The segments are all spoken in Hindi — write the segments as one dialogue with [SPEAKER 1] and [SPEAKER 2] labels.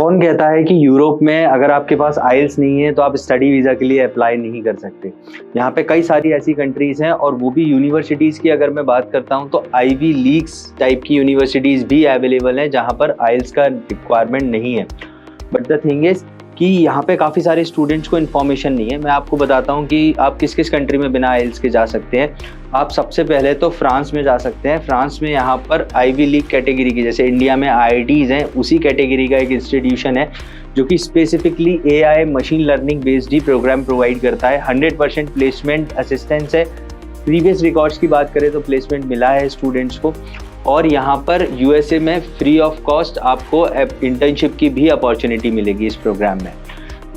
[SPEAKER 1] कौन कहता है कि यूरोप में अगर आपके पास आइल्स नहीं है तो आप स्टडी वीज़ा के लिए अप्लाई नहीं कर सकते। यहाँ पे कई सारी ऐसी कंट्रीज़ हैं और वो भी यूनिवर्सिटीज़ की अगर मैं बात करता हूँ तो आईवी लीग्स टाइप की यूनिवर्सिटीज़ भी अवेलेबल हैं जहाँ पर आइल्स का रिक्वायरमेंट नहीं है। बट द थिंग इज़ कि यहाँ पे काफ़ी सारे स्टूडेंट्स को इन्फॉर्मेशन नहीं है। मैं आपको बताता हूँ कि आप किस किस कंट्री में बिना आइल्स के जा सकते हैं। आप सबसे पहले तो फ्रांस में जा सकते हैं। फ्रांस में यहाँ पर आईवी लीग कैटेगरी की, जैसे इंडिया में आईआईटीज़ हैं, उसी कैटेगरी का एक इंस्टीट्यूशन है जो कि specifically AI machine learning based ही प्रोग्राम प्रोवाइड करता है। 100% प्लेसमेंट असिस्टेंस है। प्रीवियस रिकॉर्ड्स की बात करें तो प्लेसमेंट मिला है स्टूडेंट्स को। और यहाँ पर यूएसए में फ्री ऑफ कॉस्ट आपको इंटर्नशिप की भी अपॉर्चुनिटी मिलेगी इस प्रोग्राम में।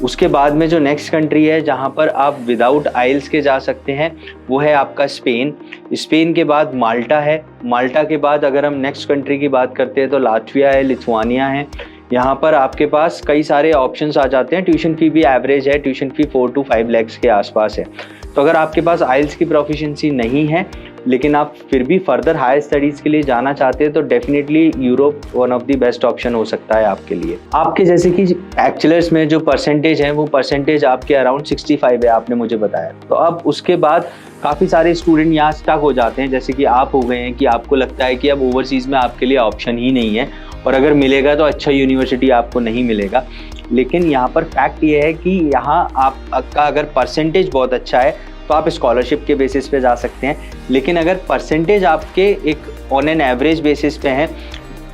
[SPEAKER 1] उसके बाद में जो नेक्स्ट कंट्री है जहाँ पर आप विदाउट आइल्स के जा सकते हैं वो है आपका स्पेन। स्पेन के बाद माल्टा है। माल्टा के बाद अगर हम नेक्स्ट कंट्री की बात करते हैं तो लातविया है, लिथुआनिया है। यहाँ पर आपके पास कई सारे ऑप्शंस आ जाते हैं। ट्यूशन फ़ी भी एवरेज है, ट्यूशन फ़ी 4 to 5 lakhs के आसपास है। तो अगर आपके पास आइल्स की प्रोफिशिएंसी नहीं है लेकिन आप फिर भी फर्दर हायर स्टडीज़ के लिए जाना चाहते हैं तो definitely Europe one of the best option हो सकता है आपके लिए। आपके जैसे कि बैचलर्स में जो परसेंटेज है वो परसेंटेज आपके अराउंड 65 है, आपने मुझे बताया। तो अब उसके बाद काफ़ी सारे स्टूडेंट यहाँ स्टक हो जाते हैं, जैसे कि आप हो गए हैं कि आपको लगता है कि अब ओवरसीज़ में आपके लिए ऑप्शन ही नहीं है और अगर मिलेगा तो अच्छा यूनिवर्सिटी आपको नहीं मिलेगा। लेकिन यहाँ पर फैक्ट ये है कि यहाँ आपका अगर परसेंटेज बहुत अच्छा है तो आप स्कॉलरशिप के बेसिस पे जा सकते हैं। लेकिन अगर परसेंटेज आपके एक ऑन एन एवरेज बेसिस पे हैं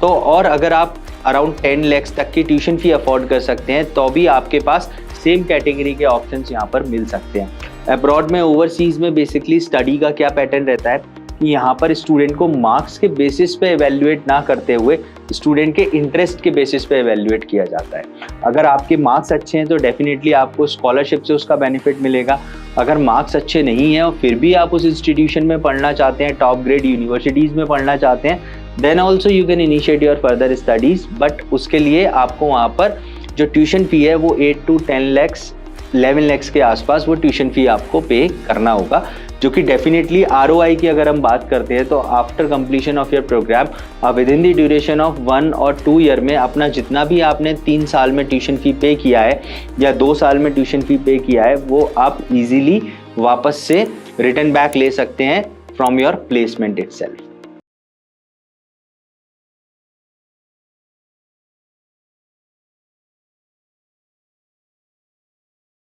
[SPEAKER 1] तो और अगर आप अराउंड 10 lakhs तक की ट्यूशन फ़ी अफोर्ड कर सकते हैं तो भी आपके पास सेम कैटेगरी के ऑप्शंस यहाँ पर मिल सकते हैं। अब्रॉड में ओवरसीज़ में बेसिकली स्टडी का क्या पैटर्न रहता है कि यहाँ पर स्टूडेंट को मार्क्स के बेसिस पे एवेल्युएट ना करते हुए स्टूडेंट के इंटरेस्ट के बेसिस पे एवेल्युएट किया जाता है। अगर आपके मार्क्स अच्छे हैं तो डेफिनेटली आपको स्कॉलरशिप से उसका बेनिफिट मिलेगा। अगर मार्क्स अच्छे नहीं हैं और फिर भी आप उस इंस्टीट्यूशन में पढ़ना चाहते हैं, टॉप ग्रेड यूनिवर्सिटीज़ में पढ़ना चाहते हैं, then also you can initiate your further studies. But उसके लिए आपको वहाँ पर जो ट्यूशन फ़ी है वो 8 to 10 lakhs 11 lakhs के आसपास वो ट्यूशन फ़ी आपको पे करना होगा, जो कि डेफिनेटली ROI की अगर हम बात करते हैं तो after completion of your program आप within the duration of 1 or 2 year में अपना जितना भी आपने 3 साल में ट्यूशन फ़ी पे किया है या 2 साल में ट्यूशन फ़ी पे किया है वो आप इजीली वापस से रिटर्न बैक ले सकते हैं फ्रॉम योर प्लेसमेंट इटसेल्फ।